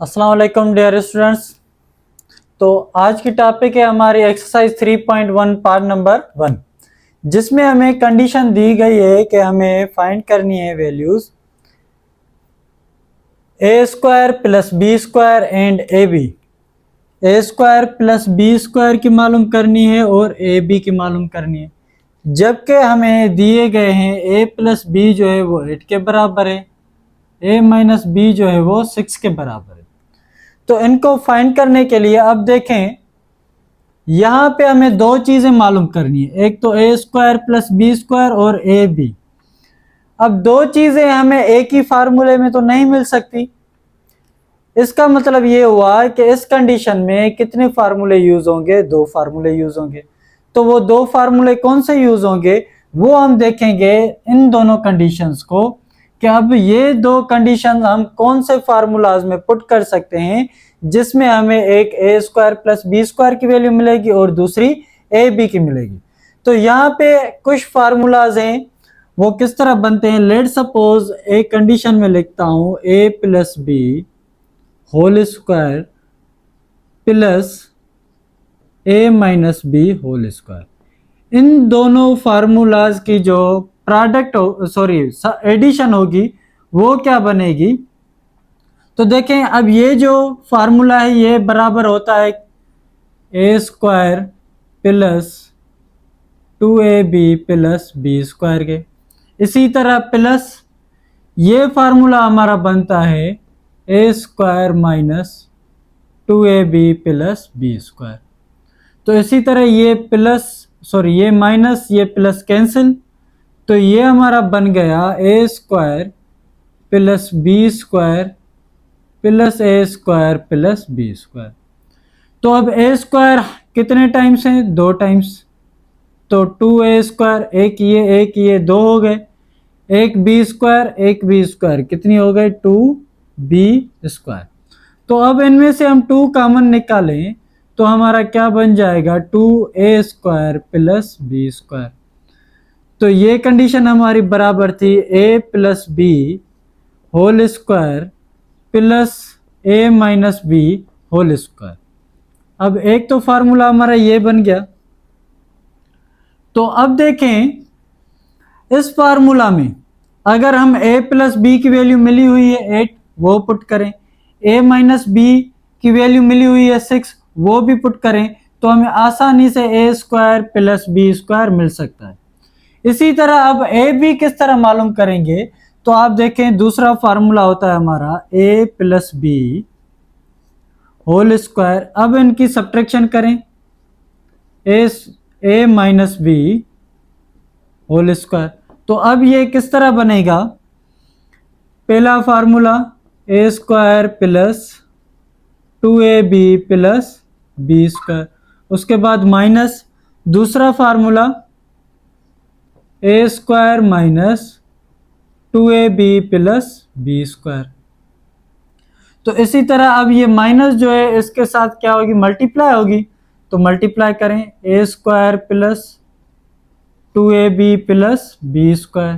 अस्सलाम वालेकुम dear students. तो आज की टॉपिक है हमारी एक्सरसाइज 3.1 पार्ट नंबर 1, जिसमें हमें कंडीशन दी गई है कि हमें फाइंड करनी है values a square plus B square and a b. A square plus B square की मालूम करनी है और ए बी की मालूम करनी है, जबकि हमें दिए गए हैं ए प्लस बी जो है वो 8 के बराबर है, ए माइनस बी जो है वो 6 के बराबर है। तो इनको फाइंड करने के लिए अब देखें, यहां पे हमें दो चीजें मालूम करनी है, एक तो ए स्क्वायर प्लस बी स्क्वायर और ए बी। अब दो चीजें हमें एक ही फार्मूले में तो नहीं मिल सकती। इसका मतलब ये हुआ कि इस कंडीशन में कितने फार्मूले यूज होंगे? दो फार्मूले यूज होंगे। तो वो दो फार्मूले कौन से यूज होंगे वो हम देखेंगे इन दोनों कंडीशंस को, कि अब ये दो कंडीशन हम कौन से फार्मूलाज में पुट कर सकते हैं जिसमें हमें एक ए स्क्वायर प्लस बी स्क्वायर की वैल्यू मिलेगी और दूसरी ए बी की मिलेगी। तो यहाँ पे कुछ फार्मूलाज हैं, वो किस तरह बनते हैं। लेट सपोज एक कंडीशन में लिखता हूं A plus B whole square plus A minus B whole square. इन दोनों फार्मूलाज की जो प्रोडक्ट एडिशन होगी वो क्या बनेगी? तो देखें, अब ये जो फार्मूला है ये बराबर होता है A square plus 2ab plus B square के। इसी तरह प्लस ये फार्मूला हमारा बनता है A square minus 2ab plus B square. तो इसी तरह ये ये माइनस ये प्लस कैंसिल, तो ये हमारा बन गया A square plus B square plus A square plus B square. तो अब ए स्क्वायर कितने टाइम्स है? दो टाइम्स, तो 2a स्क्वायर, एक ये दो हो गए, एक बी स्क्वायर कितनी हो गई? 2b square. तो अब इनमें से हम 2 कॉमन निकालें तो हमारा क्या बन जाएगा? 2a square plus B square. तो ये कंडीशन हमारी बराबर थी A plus B whole square plus A minus B whole square. अब एक तो फार्मूला हमारा ये बन गया। तो अब देखें, इस फार्मूला में अगर हम a प्लस बी की वैल्यू मिली हुई है 8 वो पुट करें, a माइनस बी की वैल्यू मिली हुई है 6 वो भी पुट करें, तो हमें आसानी से a square plus B square मिल सकता है। इसी तरह अब ए बी किस तरह मालूम करेंगे? तो आप देखें, दूसरा फार्मूला होता है हमारा a plus B whole square. अब इनकी सब्ट्रैक्शन करें, A minus B whole square. तो अब ये किस तरह बनेगा? पहला formula A square plus 2ab plus B square, उसके बाद माइनस दूसरा formula A square minus 2ab plus B square. तो इसी तरह अब ये माइनस जो है इसके साथ क्या होगी? मल्टीप्लाई होगी, तो मल्टीप्लाई करें A square plus 2ab plus B square.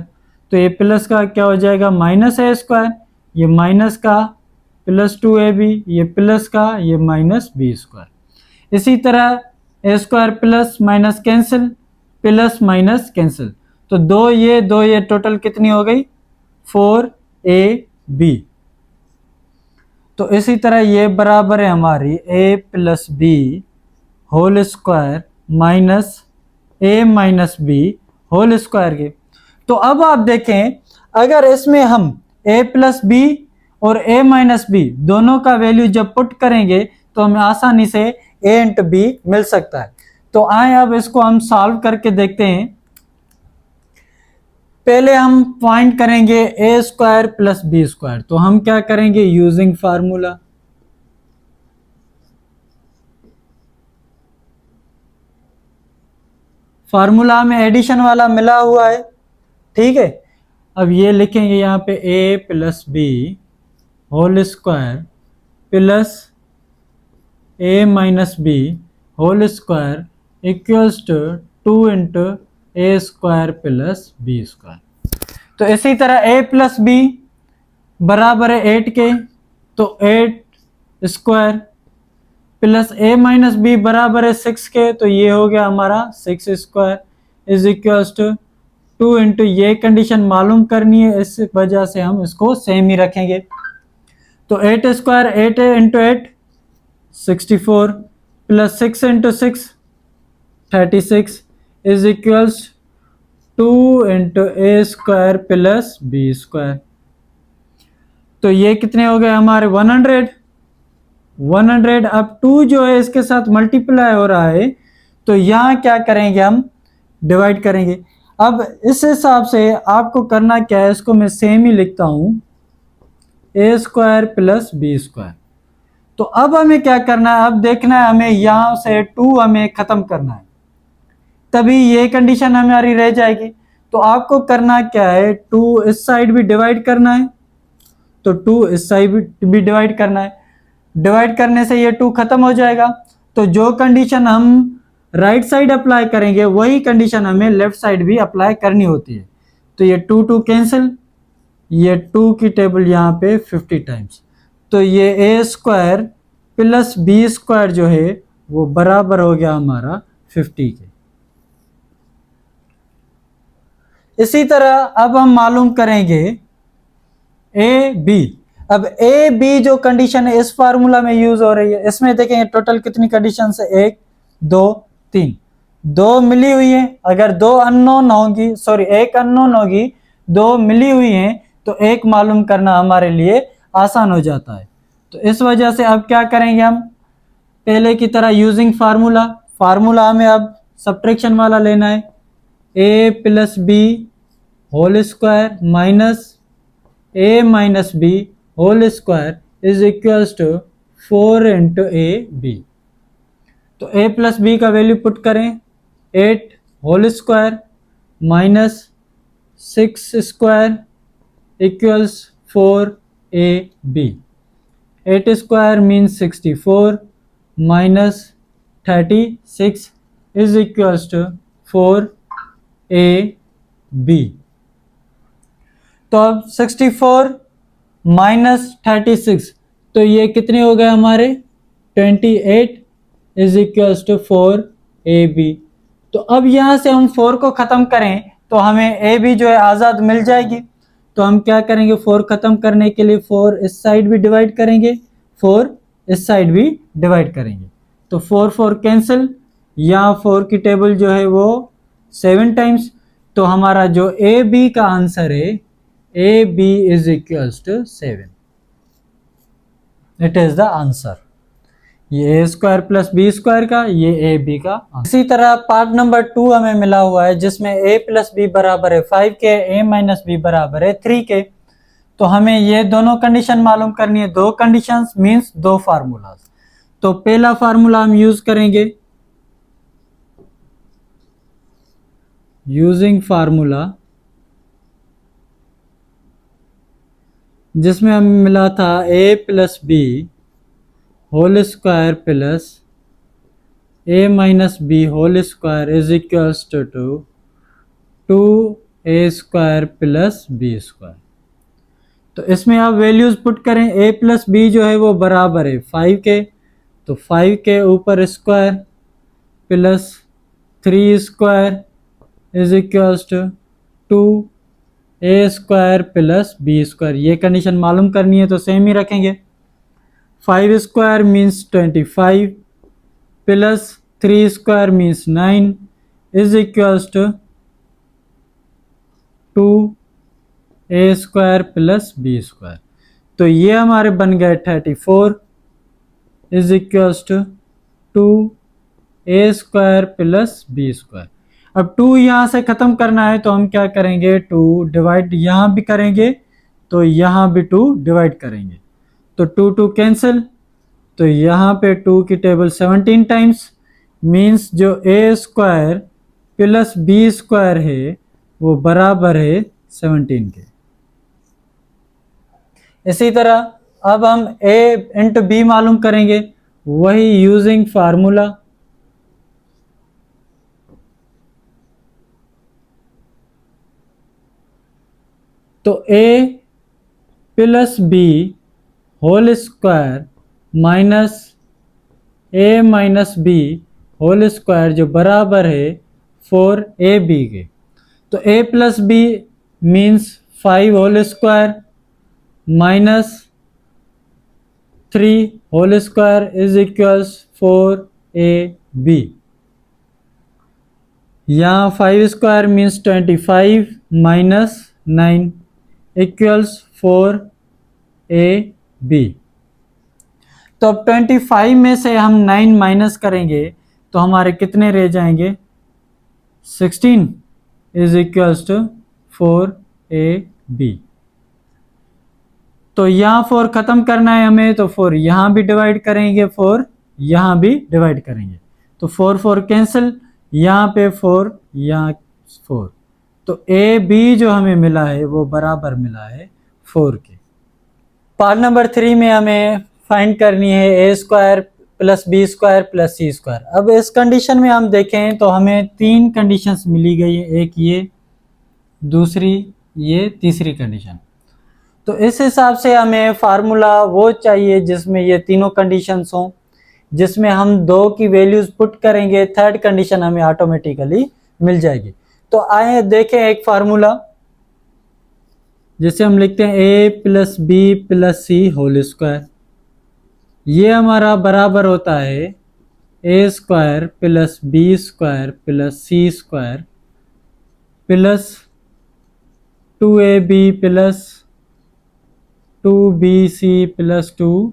तो ये प्लस का क्या हो जाएगा? माइनस ए स्क्वायर, ये माइनस का प्लस 2ab, ये प्लस का ये माइनस बी स्क्वायर। इसी तरह A square plus minus cancel, plus minus cancel, तो दो ये टोटल कितनी हो गई? 4ab। तो इसी तरह ये बराबर है हमारी a plus B whole square minus A minus B whole square के। तो अब आप देखें, अगर इसमें हम a प्लस बी और a माइनस बी दोनों का वैल्यू जब पुट करेंगे तो हमें आसानी से a इंटू बी मिल सकता है। तो आए अब इसको हम सॉल्व करके देखते हैं। पहले हम फाइंड करेंगे A square plus B square. तो हम क्या करेंगे? यूजिंग फार्मूला, फार्मूला में एडिशन वाला मिला हुआ है, ठीक है। अब ये लिखेंगे यहाँ पे A plus B whole square plus A minus B whole square equals to 2 into A square plus B square. तो इसी तरह a प्लस बी बराबर है 8 के, तो 8 square plus A minus B बराबर है 6 के, तो ये हो गया हमारा 6 square is equals to 2 into, ये कंडीशन मालूम करनी है, इस वजह से हम इसको सेम ही रखेंगे। तो 8 square 8 into 8 64 plus 6 into 6 36 is equals 2 into A square plus B square. तो ये कितने हो गए हमारे 100। अब 2 जो है इसके साथ मल्टीप्लाई हो रहा है, तो यहाँ क्या करेंगे, हम डिवाइड करेंगे। अब इस हिसाब से आपको करना क्या है, इसको मैं सेम ही लिखता हूं, ए स्क्वायर प्लस बी स्क्वायर। तो अब हमें क्या करना है, अब देखना है हमें यहां से 2 हमें खत्म करना है, तभी ये कंडीशन हमारी रह जाएगी। तो आपको करना क्या है, 2 इस साइड भी डिवाइड करना है, तो 2 इस साइड भी डिवाइड करना है। डिवाइड करने से ये 2 खत्म हो जाएगा। तो जो कंडीशन हम राइट साइड अप्लाई करेंगे वही कंडीशन हमें लेफ्ट साइड भी अप्लाई करनी होती है। तो ये 2 कैंसिल, ये 2 की टेबल यहाँ पे 50 टाइम्स, तो ये a square plus B square जो है वो बराबर हो गया हमारा 50 के। इसी तरह अब हम मालूम करेंगे ए बी। अब ए बी जो कंडीशन है इस फार्मूला में यूज हो रही है, इसमें देखेंगे टोटल कितनी कंडीशन है, 1 2 3, 2 मिली हुई है। अगर 2 अननोन होगी, सॉरी 1 अननोन होगी, 2 मिली हुई हैं, तो 1 मालूम करना हमारे लिए आसान हो जाता है। तो इस वजह से अब क्या करेंगे, हम पहले की तरह यूजिंग फार्मूला हमें अब सब्ट्रैक्शन वाला लेना है, A plus B whole square minus A minus B whole square is equals to 4 into A B. तो ए प्लस बी का वैल्यू पुट करें, 8 whole square minus 6 square equals 4 A B. 8 square means 64 minus 36 is equals to 4 A B. तो अब 64 minus 36, तो ये कितने हो गए हमारे 28 is equals to 4 A B. तो अब यहाँ से हम 4 को ख़त्म करें तो हमें ए बी जो है आज़ाद मिल जाएगी। तो हम क्या करेंगे, 4 ख़त्म करने के लिए 4 इस साइड भी डिवाइड करेंगे, 4 इस साइड भी डिवाइड करेंगे। तो 4 4 कैंसिल, यहाँ 4 की टेबल जो है वो 7 टाइम्स। तो हमारा जो ए बी का आंसर है, a b is equals to 7, it is the answer. ये a square plus B square का, ये ए बी का। इसी तरह पार्ट नंबर 2 हमें मिला हुआ है जिसमें ए प्लस बी बराबर है 5 के, ए माइनस बी बराबर है 3 के। तो हमें ये दोनों कंडीशन मालूम करनी है, 2 कंडीशंस मींस 2 फार्मूलाज। तो पहला फार्मूला हम यूज करेंगे, यूजिंग फार्मूला, जिसमें हमें मिला था A plus B whole square plus A minus B whole square is equals to 2 A square plus B square. तो इसमें आप वैल्यूज पुट करें, ए प्लस बी जो है वो बराबर है 5 के, तो 5 के ऊपर square plus 3 square is equals to 2 A square plus B square. ये कंडीशन मालूम करनी है तो सेम ही रखेंगे। 5 square means 25 plus 3 square means 9 is equals to 2 A square plus B square. तो ये हमारे बन गए 34 is equals to 2 A square plus B square. अब 2 यहाँ से ख़त्म करना है तो हम क्या करेंगे, 2 डिवाइड यहाँ भी करेंगे तो यहाँ भी 2 डिवाइड करेंगे, तो 2 2 कैंसिल, तो यहाँ पे 2 की टेबल 17 टाइम्स मीन्स जो ए स्क्वायर प्लस बी स्क्वायर है वो बराबर है 17 के। इसी तरह अब हम a इंटू बी मालूम करेंगे, वही यूजिंग फार्मूला। तो a plus B whole square minus A minus B whole square जो बराबर है 4ab के। तो a plus b means 5 whole square minus 3 whole square is equals 4ab। यहाँ 5 square means 25 minus 9 equals 4ab। तो अब 25 में से हम 9 माइनस करेंगे तो हमारे कितने रह जाएंगे, 16 इज इक्वल्स टू 4ab। तो यहाँ 4 खत्म करना है हमें, तो 4 यहाँ भी डिवाइड करेंगे, 4 यहाँ भी डिवाइड करेंगे, तो 4 4 कैंसिल, यहाँ पे 4 यहाँ 4। तो ए बी जो हमें मिला है वो बराबर मिला है 4 के। पार्ट नंबर 3 में हमें फाइंड करनी है A square plus B square plus C square. अब इस कंडीशन में हम देखें तो हमें 3 कंडीशंस मिली गई है, एक ये, दूसरी ये, तीसरी कंडीशन। तो इस हिसाब से हमें फार्मूला वो चाहिए जिसमें ये तीनों कंडीशंस हों, जिसमें हम 2 की वैल्यूज पुट करेंगे, थर्ड कंडीशन हमें ऑटोमेटिकली मिल जाएगी। तो आइए देखें एक फार्मूला, जिसे हम लिखते हैं A plus B plus C whole square. ये हमारा बराबर होता है A square plus B square plus C square plus 2ab plus 2bc plus 2ac।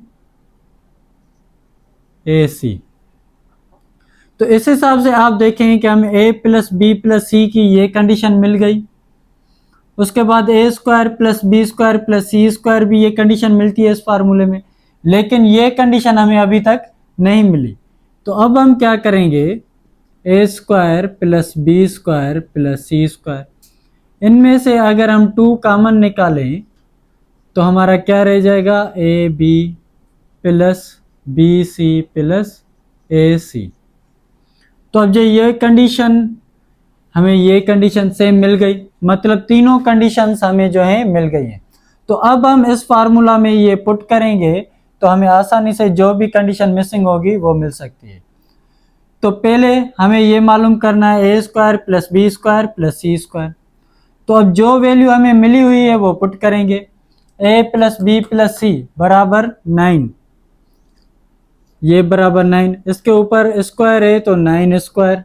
तो इस हिसाब से आप देखें कि हमें a plus B plus C की ये कंडीशन मिल गई। उसके बाद A square plus B square plus C square भी ये कंडीशन मिलती है इस फार्मूले में, लेकिन ये कंडीशन हमें अभी तक नहीं मिली। तो अब हम क्या करेंगे, A square plus B square plus C square, इनमें से अगर हम 2 कॉमन निकालें तो हमारा क्या रह जाएगा, A B plus B C plus A C. तो अब ये कंडीशन हमें ये कंडीशन सेम मिल गई, मतलब तीनों कंडीशंस हमें जो है मिल गई हैं। तो अब हम इस फार्मूला में ये पुट करेंगे तो हमें आसानी से जो भी कंडीशन मिसिंग होगी वो मिल सकती है। तो पहले हमें ये मालूम करना है A square plus B square plus C square. तो अब जो वैल्यू हमें मिली हुई है वो पुट करेंगे, ए प्लस बी प्लस सी बराबर 9, ये बराबर 9, इसके ऊपर स्क्वायर है तो 9 स्क्वायर।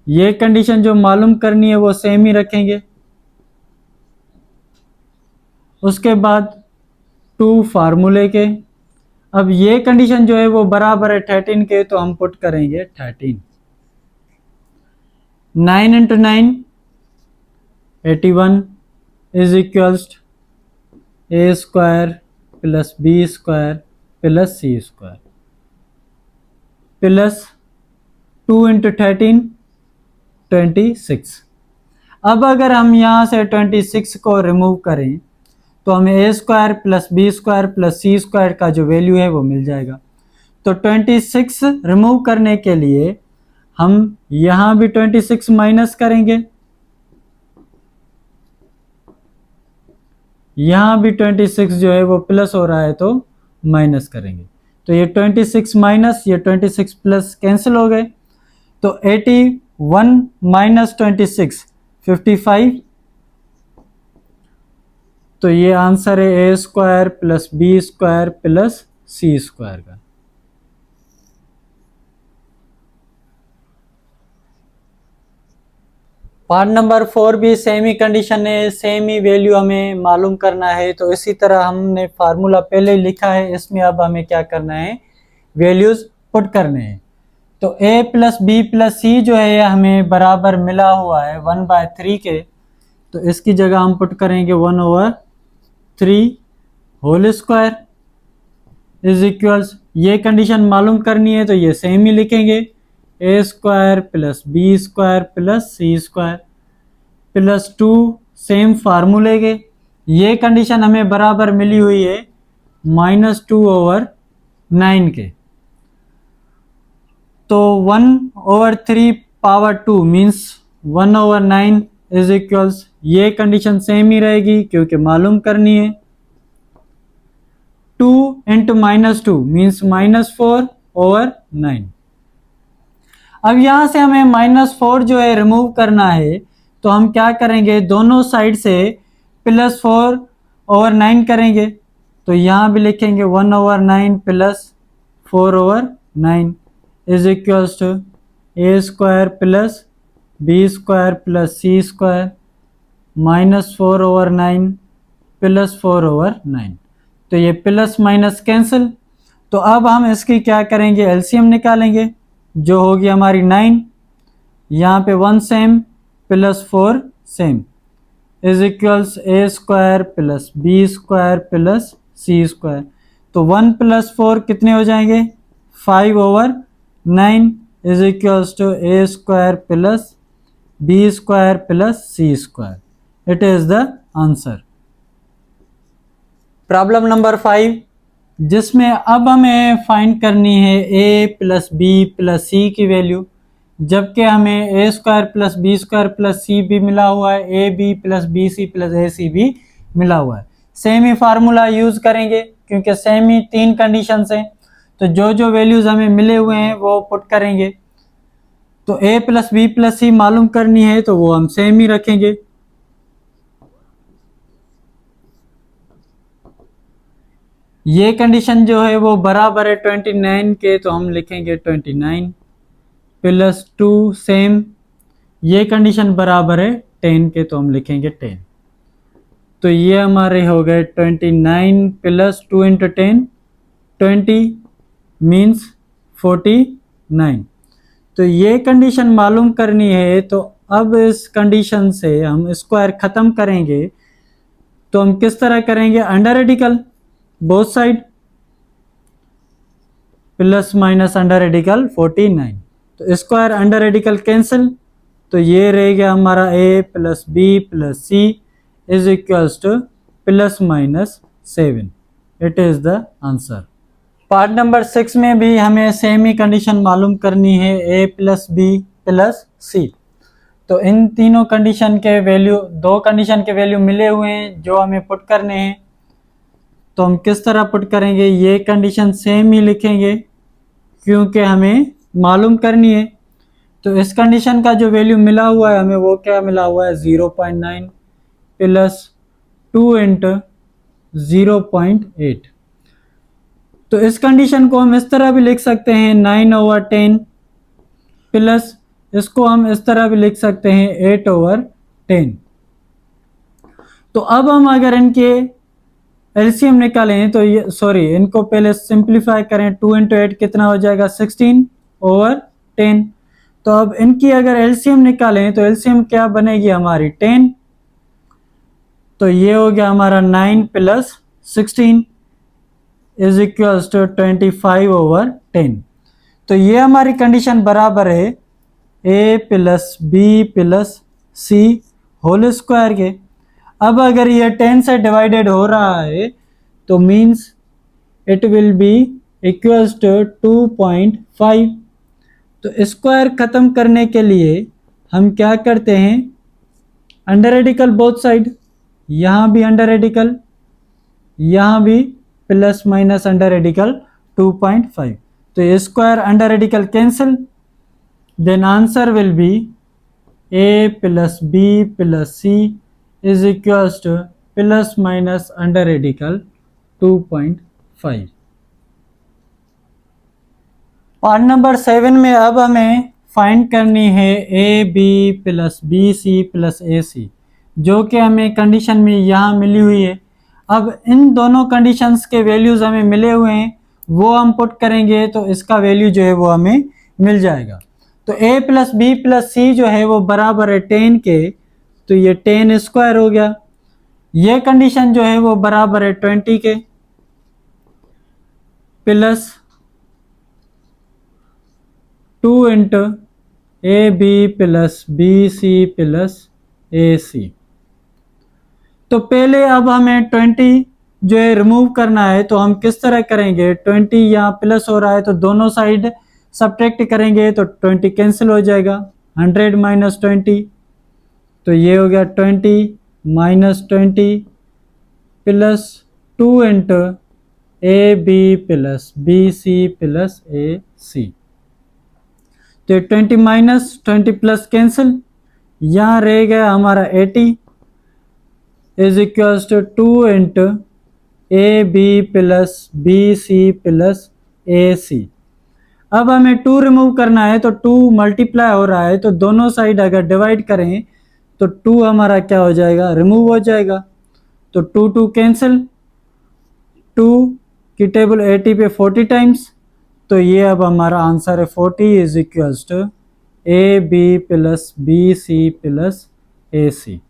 ये कंडीशन जो मालूम करनी है वो सेम ही रखेंगे। उसके बाद 2 फार्मूले के, अब ये कंडीशन जो है वो बराबर है 13 के, तो हम पुट करेंगे 13। 9 into 9 81 is equals a square plus B square plus C square plus 2 into 13 26। अब अगर हम यहाँ से 26 को रिमूव करें तो हमें A square plus B square plus C square का जो वैल्यू है वो मिल जाएगा। तो 26 रिमूव करने के लिए हम यहाँ भी 26 माइनस करेंगे, यहाँ भी 26 जो है वो प्लस हो रहा है तो माइनस करेंगे। तो ये 26 माइनस ये 26 प्लस कैंसिल हो गए। तो 81 माइनस 26 55। तो ये आंसर है A square plus B square plus C square का। पार्ट नंबर 4 भी सेम ही कंडीशन है, सेम ही वैल्यू हमें मालूम करना है। तो इसी तरह हमने फार्मूला पहले ही लिखा है, इसमें अब हमें क्या करना है, वैल्यूज पुट करने हैं। तो a प्लस बी प्लस सी जो है हमें बराबर मिला हुआ है 1/3 के, तो इसकी जगह हम पुट करेंगे 1/3 होल स्क्वायर इज इक्वल्स, ये कंडीशन मालूम करनी है तो ये सेम ही लिखेंगे, A square plus B square plus C square plus 2 same फार्मूले के। ये कंडीशन हमें बराबर मिली हुई है -2/9 के। तो 1/3 पावर 2 मीन्स 1/9 इज इक्वल्स, ये कंडीशन सेम ही रहेगी क्योंकि मालूम करनी है। 2 इंटू -2 मीन्स -4/9। अब यहाँ से हमें -4 जो है रिमूव करना है, तो हम क्या करेंगे, दोनों साइड से +4/9 करेंगे। तो यहाँ भी लिखेंगे 1/9 + 4/9 is equals to a² + b² + c² -4/9 + 4/9। तो ये प्लस माइनस कैंसिल। तो अब हम इसकी क्या करेंगे, एलसीएम निकालेंगे, जो होगी हमारी 9। यहाँ पे 1 same + 4 same is equals a² + b² + c²। तो 1 + 4 कितने हो जाएंगे, 5/9 is equals to a² + b² + c²। It is the answer. Problem number 5, जिसमें अब हमें फाइंड करनी है a + b + c की वैल्यू, जबकि हमें a² + b² + c भी मिला हुआ है, ab + bc + ac भी मिला हुआ है। सेम ही फार्मूला यूज करेंगे क्योंकि सेम ही 3 कंडीशंस हैं। तो जो जो वैल्यूज हमें मिले हुए हैं वो पुट करेंगे। तो a + b + c मालूम करनी है तो वो हम सेम ही रखेंगे। ये कंडीशन जो है वो बराबर है 29 के, तो हम लिखेंगे 29 + 2 सेम। ये कंडीशन बराबर है 10 के, तो हम लिखेंगे 10। तो ये हमारे हो गए 29 + 2 × 10 20 मीन्स 49। तो ये कंडीशन मालूम करनी है। तो अब इस कंडीशन से हम स्क्वायर खत्म करेंगे, तो हम किस तरह करेंगे, under radical both side ± under radical 49। तो स्क्वायर अंडर रेडिकल कैंसिल, तो ये रह गया हमारा a + b + c is equals to ±7। It is the answer. Part number 6 में भी हमें सेम ही कंडीशन मालूम करनी है, a + b + c। तो इन तीनों कंडीशन के वैल्यू, 2 कंडीशन के वैल्यू मिले हुए हैं जो हमें पुट करने हैं। तो हम किस तरह पुट करेंगे, ये कंडीशन सेम ही लिखेंगे क्योंकि हमें मालूम करनी है। तो इस कंडीशन का जो वैल्यू मिला हुआ है हमें, वो क्या मिला हुआ है, 0.9 + 2 × 0.8। तो इस कंडीशन को हम इस तरह भी लिख सकते हैं 9/10 प्लस इसको हम इस तरह भी लिख सकते हैं 8/10। तो अब हम अगर इनके एलसीएम निकालें तो ये, सॉरी, इनको पहले सिंप्लीफाई करें, 2 × 8 कितना हो जाएगा, 16/10। तो अब इनकी अगर एलसीएम निकालें तो एलसीएम क्या बनेगी हमारी, 10। तो ये हो गया हमारा 9 + 16 इज इक्वल्स टू 25/10। तो ये हमारी कंडीशन बराबर है a + b + c whole square के। अब अगर ये 10 से डिवाइडेड हो रहा है तो means it will be equals to 2.5। तो स्क्वायर खत्म करने के लिए हम क्या करते हैं, अंडर रेडिकल बोथ साइड, यहाँ भी अंडर रेडिकल, यहाँ भी ± अंडर रेडिकल 2.5। तो ये square under radical cancel, then answer will be a + b + c is equals to ± under radical 2.5। Part number 7 में अब हमें फाइंड करनी है a b + b c + ac, जो कि हमें कंडीशन में यहाँ मिली हुई है। अब इन दोनों कंडीशंस के वैल्यूज हमें मिले हुए हैं, वो हम पुट करेंगे तो इसका वैल्यू जो है वो हमें मिल जाएगा। तो a + b + c जो है वो बराबर है 10 के, तो ये 10² हो गया। ये कंडीशन जो है वो बराबर है 20 के प्लस 2 × ab + bc + ac। तो पहले अब हमें 20 जो है रिमूव करना है, तो हम किस तरह करेंगे, 20 यहाँ प्लस हो रहा है तो दोनों साइड सब्ट्रैक्ट करेंगे तो 20 कैंसिल हो जाएगा, 100 - 20। तो ये हो गया 20 - 20 plus 2 × A B plus B C plus A C. तो 20 माइनस 20 प्लस कैंसिल, यहाँ रह गया हमारा 80 is equals to 2 into A B plus B C plus A C. अब हमें 2 रिमूव करना है, तो 2 मल्टीप्लाई हो रहा है, तो दोनों साइड अगर डिवाइड करें तो 2 हमारा क्या हो जाएगा, रिमूव हो जाएगा। तो 2 2 कैंसिल, 2 की टेबल 80 पे 40 टाइम्स, तो ये अब हमारा आंसर है 40 is equals to A B plus B C plus A C.